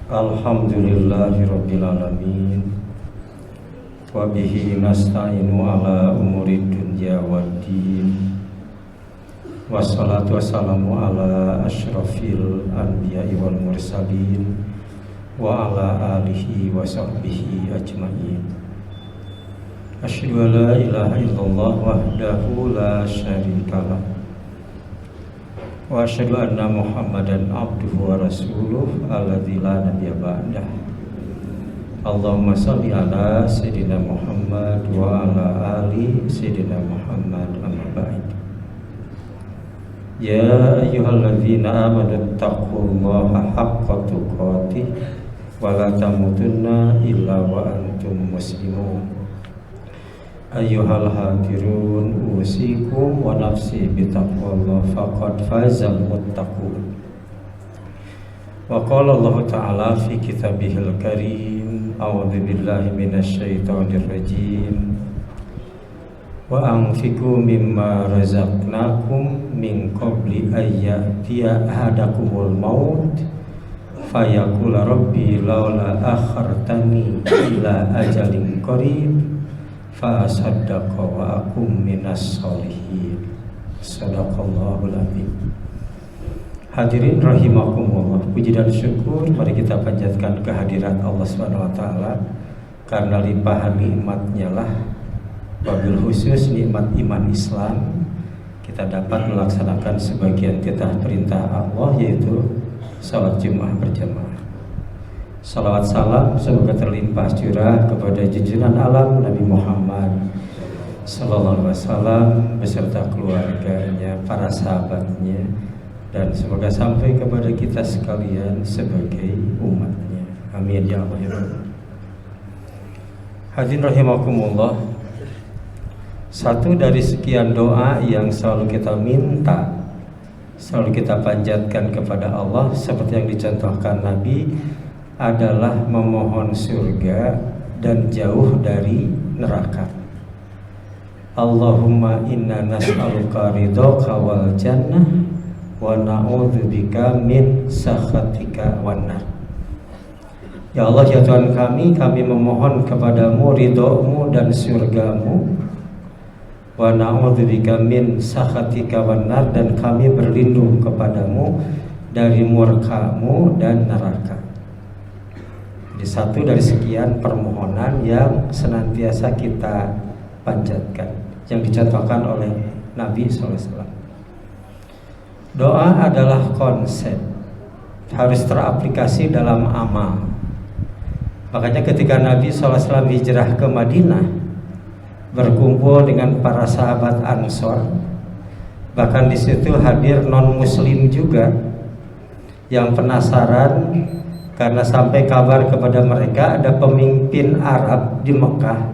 Alhamdulillahirabbil alamin. Wa bihi nasta'inu ala umuri dunya waddin. Wassalatu wassalamu ala asyrafil anbiya'i wal mursalin wa ala alihi wa sahbihi ajma'in. Asyhadu an la ilaha illallah wahdahu la syarikalah wa asyhadu anna Muhammadan abduhu wa rasuluh alladzi la nabiyya ba'dah. Allahumma shalli ala sayyidina Muhammad wa ala ali sayyidina Muhammad amma ba'd. Ya ayyuhalladzina amanu taqullaha haqqa tuqatih wa la tamutunna illa wa antum muslimun. Ayyuhal hadirun usikum wa nafsi bitaqwallah faqad fazal muttaqun. Wa qala Allah ta'ala fi kitabihil karim, a'udzu billahi minasyaitonir rajim. Wa anfiqu mimma razaqnakum min qabli ayyatiya ahadakumul maut fayaqula rabbi laula akhartani ila ajalin qarib fa asaddaqa wa akum minas sholihin. Shadaqallahul azim. Hadirin rahimakumullah, puji dan syukur mari kita panjatkan kehadirat Allah Subhanahu wa taala karena limpahan nikmatnya lah, wabil khusus nikmat iman Islam, kita dapat melaksanakan sebagian titah perintah Allah, yaitu salat Jumat berjamaah. Salawat salam semoga terlimpah curah kepada junjungan alam Nabi Muhammad sallallahu alaihi wasallam beserta keluarganya, para sahabatnya, dan semoga sampai kepada kita sekalian sebagai umatnya. Amin ya Allah ya Rabb. Hadirin rahimakumullah, satu dari sekian doa yang selalu kita minta, selalu kita panjatkan kepada Allah seperti yang dicontohkan Nabi adalah memohon surga dan jauh dari neraka. Allahumma inna nas'aluka ridhaka wal jannah wa na'udzubika min sakhatika wan nar. Ya Allah, ya Tuhan kami memohon kepadamu ridhomu dan surgamu, wa na'udzubika min sakhatika wan nar, dan kami berlindung kepadamu dari murkamu dan neraka. Jadi satu dari sekian permohonan yang senantiasa kita panjatkan, yang dicontohkan oleh Nabi SAW. Doa adalah konsep, harus teraplikasi dalam amal. Makanya ketika Nabi SAW hijrah ke Madinah, berkumpul dengan para sahabat Ansor, bahkan di situ hadir non Muslim juga yang penasaran karena sampai kabar kepada mereka ada pemimpin Arab di Mekah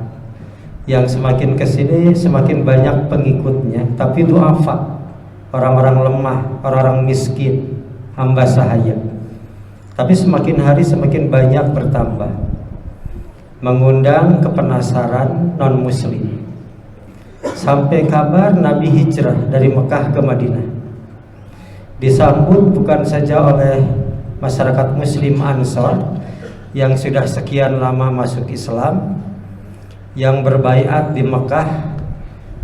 yang semakin kesini semakin banyak pengikutnya, tapi du'afa, orang-orang lemah, orang-orang miskin, hamba sahaya. Tapi semakin hari semakin banyak bertambah, mengundang kepenasaran non muslim. Sampai kabar Nabi hijrah dari Mekah ke Madinah, disambut bukan saja oleh masyarakat muslim Ansor yang sudah sekian lama masuk Islam, yang berbaiat di Mekah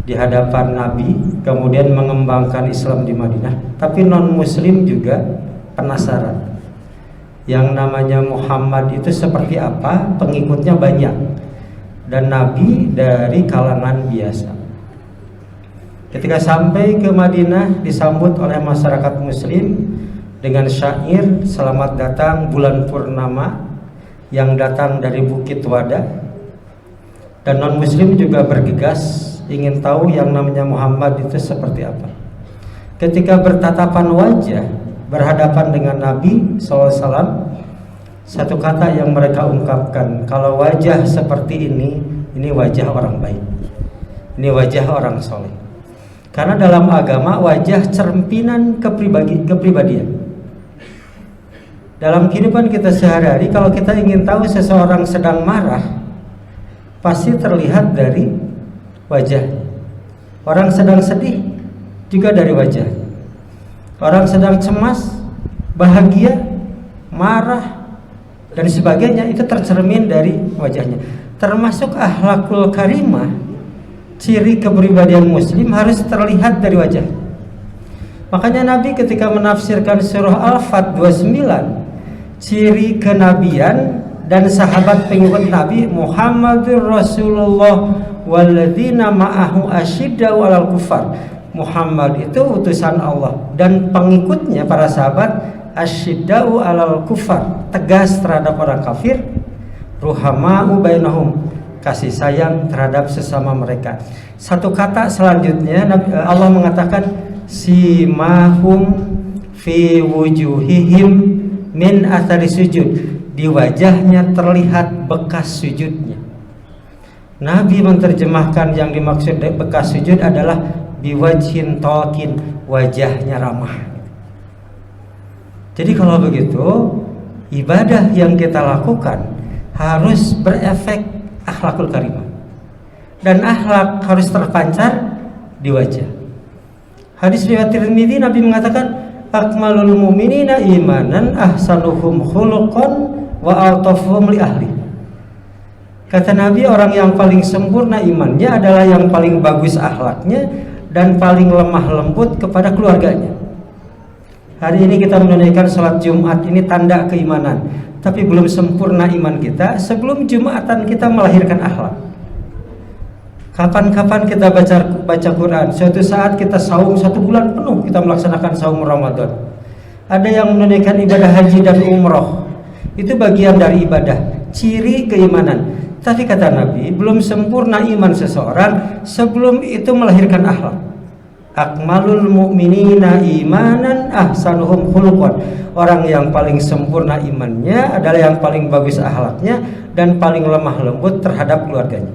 di hadapan Nabi, kemudian mengembangkan Islam di Madinah, tapi non muslim juga penasaran yang namanya Muhammad itu seperti apa, pengikutnya banyak, dan Nabi dari kalangan biasa. Ketika sampai ke Madinah disambut oleh masyarakat muslim dengan syair selamat datang bulan purnama yang datang dari Bukit Wada, dan non muslim juga bergegas ingin tahu yang namanya Muhammad itu seperti apa. Ketika bertatapan wajah berhadapan dengan Nabi SAW, satu kata yang mereka ungkapkan, kalau wajah seperti ini wajah orang baik, ini wajah orang soleh. Karena dalam agama wajah cerminan kepribadian. Dalam kehidupan kita sehari-hari, kalau kita ingin tahu seseorang sedang marah, pasti terlihat dari wajah. Orang sedang sedih juga dari wajah. Orang sedang cemas, bahagia, marah, dan sebagainya, itu tercermin dari wajahnya. Termasuk akhlakul karimah, ciri kepribadian muslim harus terlihat dari wajah. Makanya Nabi ketika menafsirkan surah Al-Fat 29, ciri kenabian dan sahabat pengikut Nabi, Muhammadur Rasulullah walladzina ma'ahu asyiddau 'alal kufar. Muhammad itu utusan Allah dan pengikutnya para sahabat asyiddau 'alal kufar, tegas terhadap orang kafir, ruhama'u bainahum, kasih sayang terhadap sesama mereka. Satu kata selanjutnya Allah mengatakan simahum fi wujuhihim min athari sujud, di wajahnya terlihat bekas sujudnya. Nabi menerjemahkan yang dimaksud bekas sujud adalah biwajhin talqin, wajahnya ramah. Jadi kalau begitu, ibadah yang kita lakukan harus berefek akhlakul karimah, dan akhlak harus terpancar di wajah. Hadis riwayat Tirmidzi, Nabi mengatakan akmalul mu'minina imanan ahsanuhum khuluqan wa altafuhum li ahli. Kata Nabi, orang yang paling sempurna imannya adalah yang paling bagus akhlaknya dan paling lemah lembut kepada keluarganya. Hari ini kita menunaikan sholat Jumat, ini tanda keimanan, tapi belum sempurna iman kita sebelum Jumatan kita melahirkan akhlak. Kapan-kapan kita baca Quran? Suatu saat kita saum 1 bulan penuh, kita melaksanakan saum Ramadan. Ada yang menunaikan ibadah haji dan umroh, itu bagian dari ibadah, ciri keimanan. Tapi kata Nabi, belum sempurna iman seseorang sebelum itu melahirkan akhlak. Akmalul mu'minina imanan ahsanuhum khuluqan. Orang yang paling sempurna imannya adalah yang paling bagus akhlaknya dan paling lemah lembut terhadap keluarganya.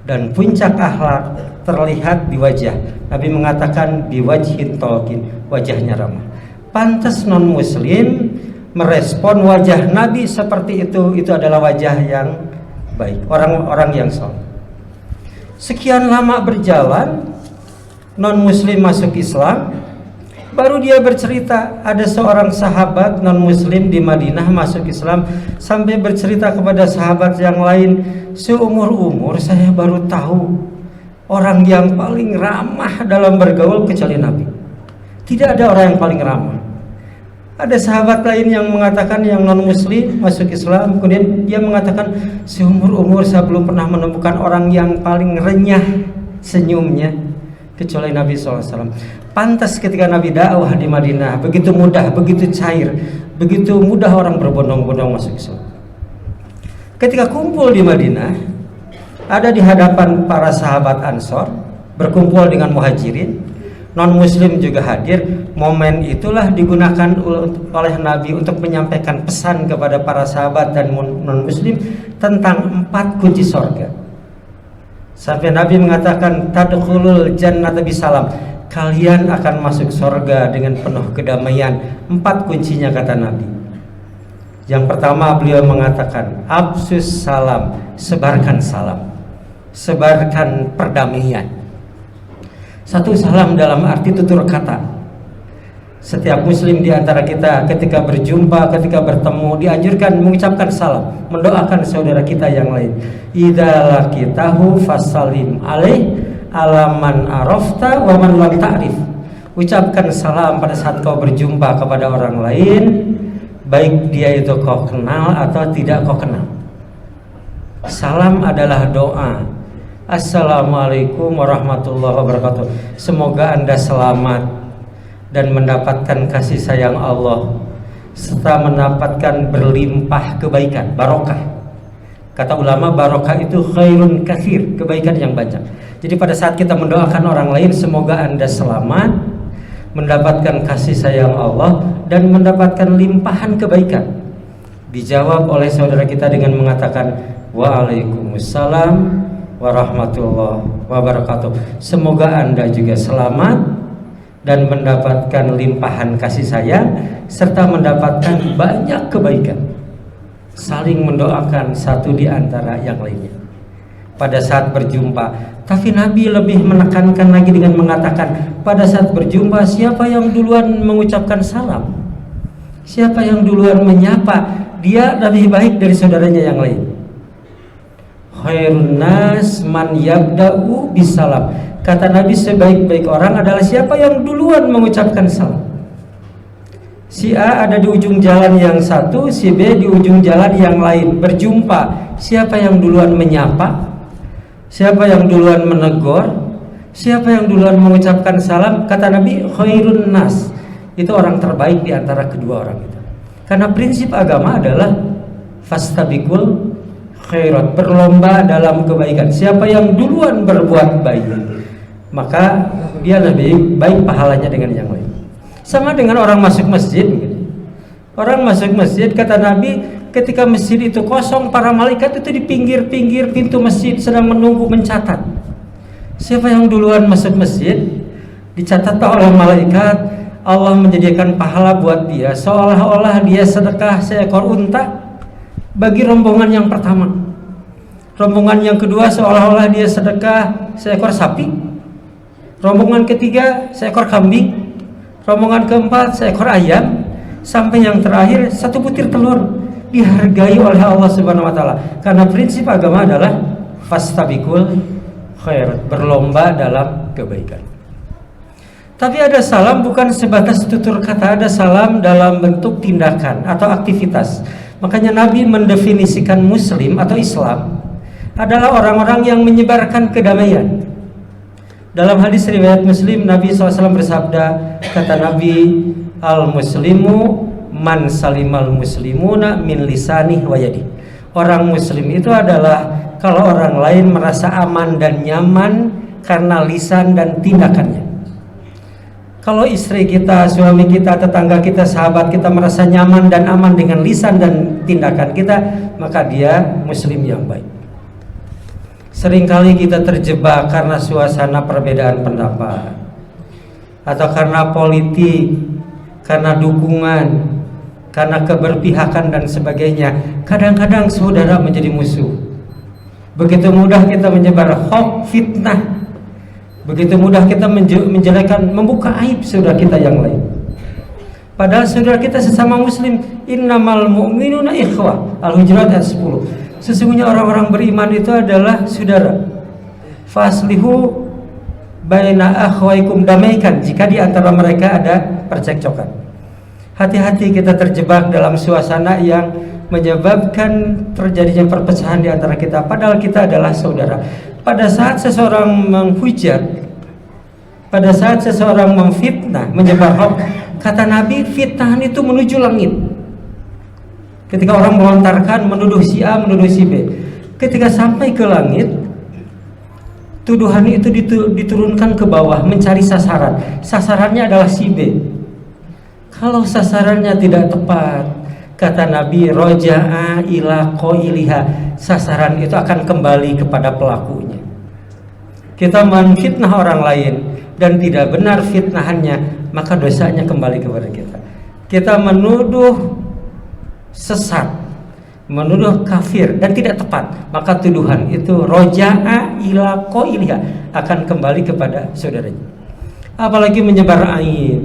Dan puncak akhlak terlihat di wajah. Nabi mengatakan biwajhin talqin, wajahnya ramah. Pantas non muslim merespon wajah Nabi seperti itu adalah wajah yang baik, orang-orang yang saleh. Sekian lama berjalan, non muslim masuk Islam, baru dia bercerita ada seorang sahabat non muslim di Madinah masuk Islam, sampai bercerita kepada sahabat yang lain, seumur-umur saya baru tahu orang yang paling ramah dalam bergaul kecuali Nabi. Tidak ada orang yang paling ramah. Ada sahabat lain yang mengatakan, yang non muslim masuk Islam, kemudian dia mengatakan seumur-umur saya belum pernah menemukan orang yang paling renyah senyumnya kecuali Nabi SAW. Pantas ketika Nabi dakwah di Madinah begitu mudah, begitu cair, begitu mudah orang berbondong-bondong masuk Islam. Ketika kumpul di Madinah, ada di hadapan para sahabat Ansor, berkumpul dengan muhajirin, non muslim juga hadir. Momen itulah digunakan oleh Nabi untuk menyampaikan pesan kepada para sahabat dan non muslim tentang 4 kunci surga. Sampai Nabi mengatakan tadkhulul jannata bisalam, kalian akan masuk surga dengan penuh kedamaian. 4 kuncinya kata Nabi. Yang pertama beliau mengatakan absus salam, sebarkan salam, sebarkan perdamaian. Satu salam dalam arti tutur kata. Setiap muslim di antara kita ketika berjumpa, ketika bertemu, dianjurkan mengucapkan salam, mendoakan saudara kita yang lain. Idza laqitahu fasallim alaih alaman arafta wa man lam ta'rif. Ucapkan salam pada saat kau berjumpa kepada orang lain, baik dia itu kau kenal atau tidak kau kenal. Salam adalah doa. Assalamualaikum warahmatullahi wabarakatuh. Semoga Anda selamat dan mendapatkan kasih sayang Allah serta mendapatkan berlimpah kebaikan, barokah. Kata ulama, barokah itu khairun katsir, kebaikan yang banyak. Jadi pada saat kita mendoakan orang lain, semoga Anda selamat, mendapatkan kasih sayang Allah dan mendapatkan limpahan kebaikan. Dijawab oleh saudara kita dengan mengatakan waalaikumsalam warahmatullahi wabarakatuh. Semoga Anda juga selamat dan mendapatkan limpahan kasih sayang serta mendapatkan banyak kebaikan. Saling mendoakan satu di antara yang lainnya pada saat berjumpa. Tapi Nabi lebih menekankan lagi dengan mengatakan pada saat berjumpa, siapa yang duluan mengucapkan salam, siapa yang duluan menyapa, dia lebih baik dari saudaranya yang lain. Khairun nas man yabda'u bisalam. Kata Nabi, sebaik-baik orang adalah siapa yang duluan mengucapkan salam. Si A ada di ujung jalan yang satu, si B di ujung jalan yang lain. Berjumpa, siapa yang duluan menyapa? Siapa yang duluan menegur? Siapa yang duluan mengucapkan salam? Kata Nabi, khairun nas, itu orang terbaik di antara kedua orang itu. Karena prinsip agama adalah fastabiqul khairat, berlomba dalam kebaikan. Siapa yang duluan berbuat baik, maka dia lebih baik pahalanya dengan yang lain. Sama dengan orang masuk masjid. Orang masuk masjid, kata Nabi, ketika masjid itu kosong, para malaikat itu di pinggir-pinggir pintu masjid sedang menunggu, mencatat. Siapa yang duluan masuk masjid, dicatat oleh malaikat. Allah menjadikan pahala buat dia seolah-olah dia sedekah seekor unta bagi rombongan yang pertama. Rombongan yang kedua seolah-olah dia sedekah seekor sapi. Rombongan ketiga seekor kambing. Rombongan keempat seekor ayam, sampai yang terakhir satu butir telur, dihargai oleh Allah Subhanahu wa taala. Karena prinsip agama adalah fastabiqul khairat, berlomba dalam kebaikan. Tapi ada salam bukan sebatas tutur kata, ada salam dalam bentuk tindakan atau aktivitas. Makanya Nabi mendefinisikan muslim atau Islam adalah orang-orang yang menyebarkan kedamaian. Dalam hadis riwayat Muslim, Nabi SAW bersabda, kata Nabi, al-muslimu man salimal muslimuna min lisanih wa yadih. Orang muslim itu adalah kalau orang lain merasa aman dan nyaman karena lisan dan tindakannya. Kalau istri kita, suami kita, tetangga kita, sahabat kita merasa nyaman dan aman dengan lisan dan tindakan kita, maka dia muslim yang baik. Seringkali kita terjebak karena suasana perbedaan pendapat, atau karena politik, karena dukungan, karena keberpihakan dan sebagainya. Kadang-kadang saudara menjadi musuh. Begitu mudah kita menyebar hoax, fitnah. Begitu mudah kita menjelekkan, membuka aib saudara kita yang lain. Padahal saudara kita sesama muslim, innamal mu'minuna ikhwah. Al-Hujurat ayat 10. Sesungguhnya orang-orang beriman itu adalah saudara. Faslihu baina akhwaikum, damaikan jika di antara mereka ada percekcokan. Hati-hati kita terjebak dalam suasana yang menyebabkan terjadinya perpecahan di antara kita, padahal kita adalah saudara. Pada saat seseorang menghujat, pada saat seseorang memfitnah, menyebar hoax, kata Nabi, fitnahan itu menuju langit. Ketika orang melontarkan, menuduh si A, menuduh si B, ketika sampai ke langit, tuduhan itu diturunkan ke bawah, mencari sasaran. Sasarannya adalah si B. Kalau sasarannya tidak tepat, kata Nabi, roja'a ila qailiha, sasaran itu akan kembali kepada pelakunya. Kita menfitnah orang lain dan tidak benar fitnahannya, maka dosanya kembali kepada kita. Kita menuduh sesat, menuduh kafir dan tidak tepat, maka tuduhan itu roja'a ila qailiha, akan kembali kepada saudaranya. Apalagi menyebar aib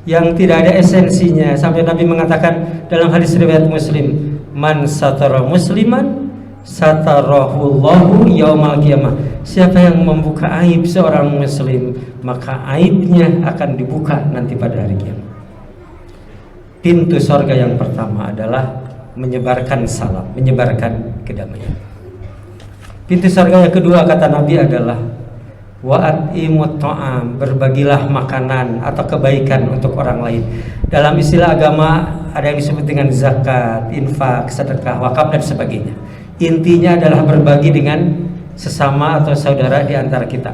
yang tidak ada esensinya, sampai Nabi mengatakan dalam hadis riwayat Muslim, man satara musliman satarahullahu yaumal qiyamah. Siapa yang membuka aib seorang muslim, maka aibnya akan dibuka nanti pada hari kiamat. Pintu surga yang pertama adalah menyebarkan salam, menyebarkan kedamaian. Pintu surga yang kedua, kata Nabi, adalah wa'atimut ta'am, berbagilah makanan atau kebaikan untuk orang lain. Dalam istilah agama ada yang disebut dengan zakat, infak, sedekah, wakaf dan sebagainya. Intinya adalah berbagi dengan sesama atau saudara di antara kita.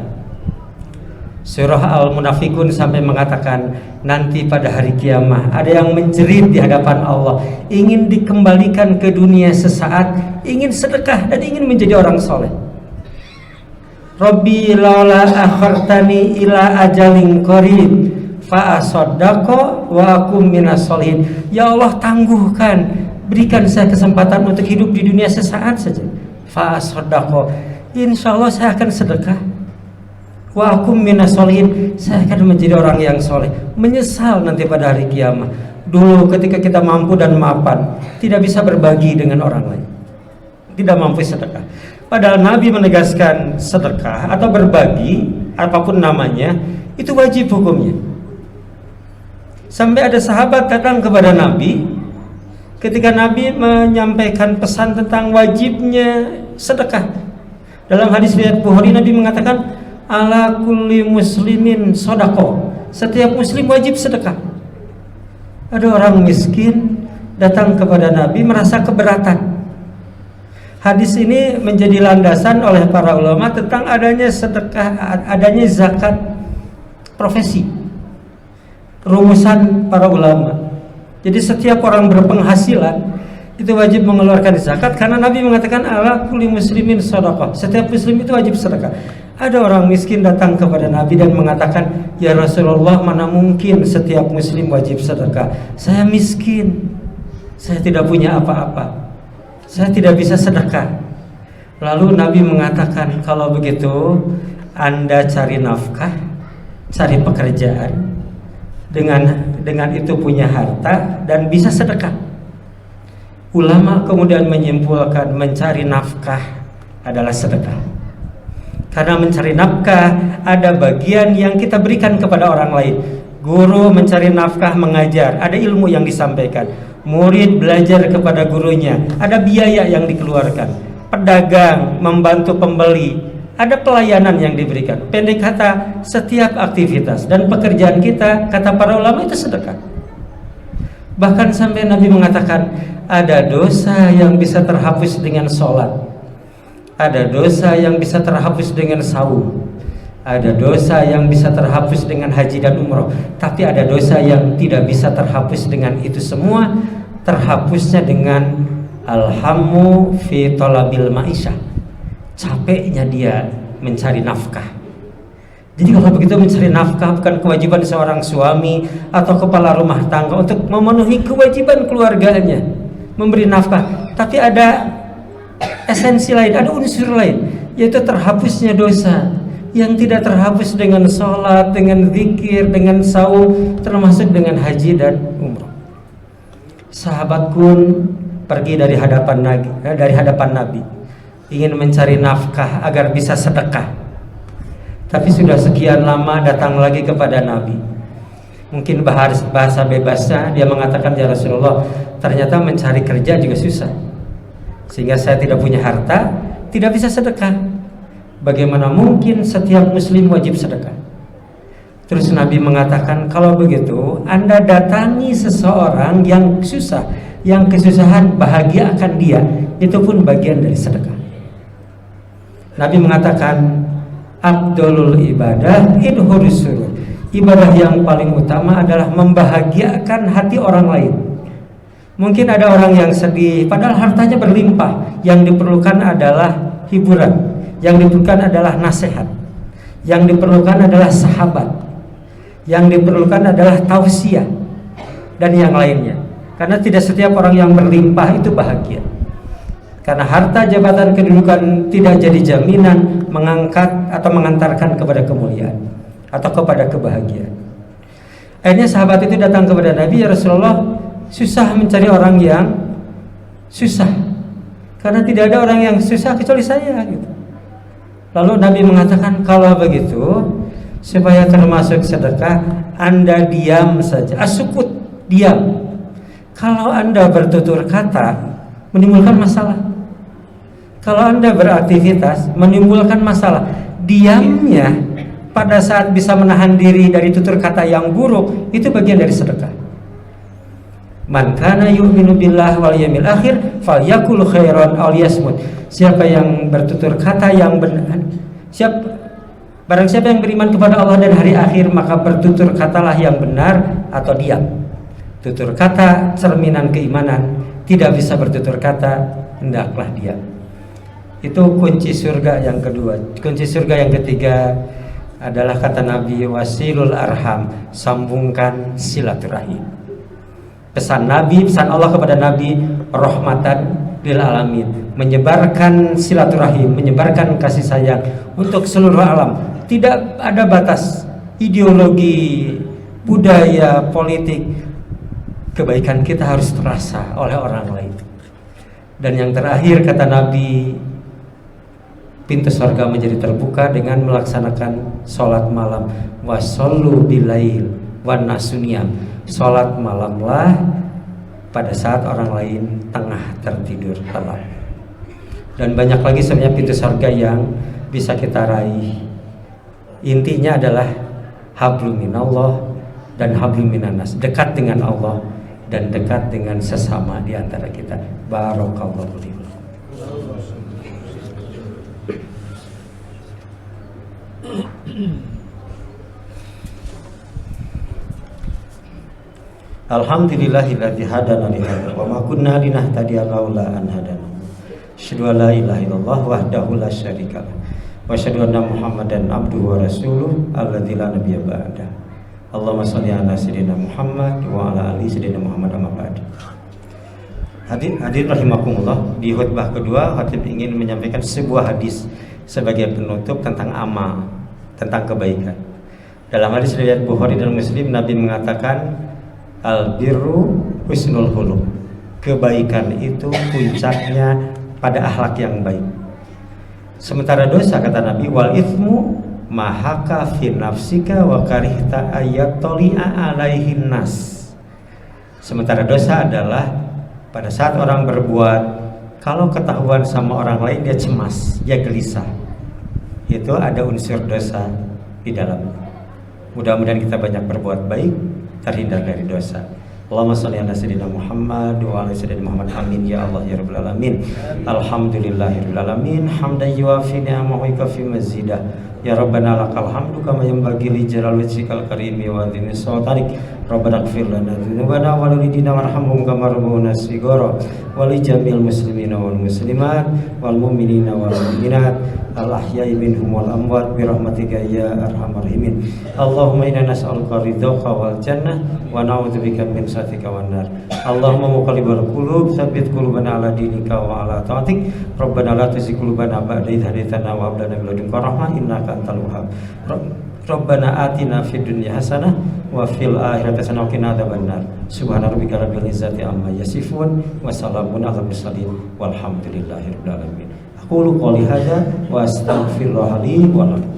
Surah Al-Munafikun sampai mengatakan, nanti pada hari kiamat ada yang menjerit di hadapan Allah, ingin dikembalikan ke dunia sesaat, ingin sedekah dan ingin menjadi orang soleh. Rabbi laula akhartani ila ajalin qarib fa asaddaqo wa akum minas sholihin. Ya Allah, tangguhkan, berikan saya kesempatan untuk hidup di dunia sesaat saja. Fa asaddaqo, insyaallah saya akan sedekah. Wa akum minas sholihin, saya akan menjadi orang yang soleh. Menyesal nanti pada hari kiamat. dulu ketika kita mampu dan mapan tidak bisa berbagi dengan orang lain, tidak mampu sedekah. Padahal Nabi menegaskan sedekah atau berbagi apapun namanya itu wajib hukumnya. Sampai ada sahabat datang kepada Nabi ketika Nabi menyampaikan pesan tentang wajibnya sedekah. Dalam hadis riwayat Bukhari, Nabi mengatakan ala kulli muslimin shadaqah, setiap muslim wajib sedekah. Ada orang miskin datang kepada Nabi merasa keberatan. Hadis ini menjadi landasan oleh para ulama tentang adanya sedekah, adanya zakat profesi. Rumusan para ulama. Jadi setiap orang berpenghasilan itu wajib mengeluarkan zakat karena Nabi mengatakan ala kulli muslimin shadaqah, setiap muslim itu wajib sedekah. Ada orang miskin datang kepada Nabi dan mengatakan, ya Rasulullah, mana mungkin setiap muslim wajib sedekah? Saya miskin, saya tidak punya apa-apa, saya tidak bisa sedekah. Lalu Nabi mengatakan, kalau begitu Anda cari nafkah, cari pekerjaan, dengan itu punya harta dan bisa sedekah. Ulama kemudian menyimpulkan mencari nafkah adalah sedekah. Karena mencari nafkah ada bagian yang kita berikan kepada orang lain. Guru mencari nafkah mengajar, ada ilmu yang disampaikan. Murid belajar kepada gurunya, ada biaya yang dikeluarkan. Pedagang membantu pembeli, ada pelayanan yang diberikan. Pendek kata, setiap aktivitas dan pekerjaan kita, kata para ulama, itu sedekah. Bahkan sampai Nabi mengatakan ada dosa yang bisa terhapus dengan sholat, ada dosa yang bisa terhapus dengan saum, ada dosa yang bisa terhapus dengan haji dan umroh. Tapi ada dosa yang tidak bisa terhapus dengan itu semua. Terhapusnya dengan alhamu fi talabil ma'isyah, capeknya dia mencari nafkah. Jadi kalau begitu mencari nafkah bukan kewajiban seorang suami atau kepala rumah tangga untuk memenuhi kewajiban keluarganya, memberi nafkah. Tapi ada esensi lain, ada unsur lain, yaitu terhapusnya dosa yang tidak terhapus dengan sholat, dengan zikir, dengan saum, termasuk dengan haji dan umrah. Sahabat pun pergi dari hadapan Nabi, ingin mencari nafkah agar bisa sedekah. Tapi sudah sekian lama datang lagi kepada Nabi. Mungkin bahasa bebasnya dia mengatakan, ya Rasulullah, ternyata mencari kerja juga susah, sehingga saya tidak punya harta, tidak bisa sedekah. Bagaimana mungkin setiap muslim wajib sedekah? Terus Nabi mengatakan, kalau begitu Anda datangi seseorang yang susah, yang kesusahan, bahagiakan dia, itu pun bagian dari sedekah. Nabi mengatakan, Abdulul ibadah idhurus surur, ibadah yang paling utama adalah membahagiakan hati orang lain. Mungkin ada orang yang sedih padahal hartanya berlimpah, yang diperlukan adalah hiburan, yang diperlukan adalah nasihat, yang diperlukan adalah sahabat, yang diperlukan adalah tausiah dan yang lainnya. Karena tidak setiap orang yang berlimpah itu bahagia. Karena harta, jabatan, kedudukan tidak jadi jaminan mengangkat atau mengantarkan kepada kemuliaan atau kepada kebahagiaan. Akhirnya sahabat itu datang kepada Nabi, ya Rasulullah, susah mencari orang yang susah, karena tidak ada orang yang susah kecuali saya gitu. Lalu Nabi mengatakan, kalau begitu supaya termasuk sedekah, Anda diam saja, asukut, diam. Kalau Anda bertutur kata menimbulkan masalah, kalau Anda beraktivitas menimbulkan masalah, diamnya pada saat bisa menahan diri dari tutur kata yang buruk, itu bagian dari sedekah. Man kana yu'minu billah wal yawmil akhir falyakul khairan aw liyasmut. Siapa yang bertutur kata yang benar, barang siapa yang beriman kepada Allah dan hari akhir, maka bertutur katalah yang benar atau diam. Tutur kata cerminan keimanan, tidak bisa bertutur kata, hendaklah diam. Itu kunci surga yang kedua. Kunci surga yang ketiga adalah kata Nabi, wasilul arham, sambungkan silaturahim. Pesan Nabi, pesan Allah kepada Nabi, rahmatan lil alamin, menyebarkan silaturahim, menyebarkan kasih sayang untuk seluruh alam. Tidak ada batas ideologi, budaya, politik. kebaikan kita harus terasa oleh orang lain. Dan yang terakhir kata Nabi, pintu surga menjadi terbuka dengan melaksanakan sholat malam. Wasollu bilail wan nasuniyam. Sholat malamlah pada saat orang lain tengah tertidur lelap. Dan banyak lagi sebenarnya pintu surga yang bisa kita raih. Intinya adalah hablum minallah dan hablum minannas, dekat dengan Allah dan dekat dengan sesama di antara kita. Barakallahu fiikum. Alhamdulillahilladzi hadana li hadza wa ma kunna linahtadiya laula an hadana. Asyhadu an la ilaha illallah wahdahu la syarikalah wa asyhadu anna Muhammadan abduhu wa rasuluh alladzi la nabiyya ba'da. Allahumma shalli ala sayyidina Muhammad wa ala ali sayyidina Muhammad amma ba'd. Hadirin rahimakumullah, di khutbah kedua khatib ingin menyampaikan sebuah hadis sebagai penutup tentang amal, tentang kebaikan. Dalam hadis riwayat Bukhari dan Muslim, Nabi mengatakan al-birru husnul khuluq. Kebaikan itu puncaknya pada akhlak yang baik. Sementara dosa, kata Nabi, wal ithmu mahaka fi nafsika wa karihta ayatoli'a alaihin nas. Sementara dosa adalah pada saat orang berbuat, kalau ketahuan sama orang lain dia cemas, dia gelisah. Itu ada unsur dosa di dalamnya. Mudah-mudahan kita banyak berbuat baik, terhindar dari dosa. Allahumma shalli ala sayyidina Muhammad wa ala sayyidina Muhammad, amin ya Allah ya rabbal alamin. Alhamdulillahirabbil alamin, hamdan yuwafi ni'amahu wa yukafi mazidah. Ya Rabbana lakal hamdu kama yanbaghi li jalali wajhikal karimi wa dhimmi sultanik. Rabbana ighfir lana dzunubana wa walidina warhamhum kama rabbuna shighara wa li jamil muslimina wal muslimat wal mu'minina wal mu'minat al ahya'i minhum wal amwat bi rahmatika ya arhamar rahimin. Allahumma inna nas'aluka ridhaka wal jannah wa na'udzubika min sakhatika wan nar. Allahumma muqallibal qulub tsabbit qulubana ala dinika wa ala ta'atik. Rabbana la tuzigh qulubana ba'da idh hadaytana wa hab lana min ladunka rahmah innaka antal wahhab. Rabbana atina fid dunya hasanah wa fil akhirati hasanah wa qina adzabannar. Subhana rabbika rabbil izzati amma yasifun wa salamun alal mursalin walhamdulillahi rabbil alamin. Aqulu qouli hadza wa astaghfirullaha li wa lakum.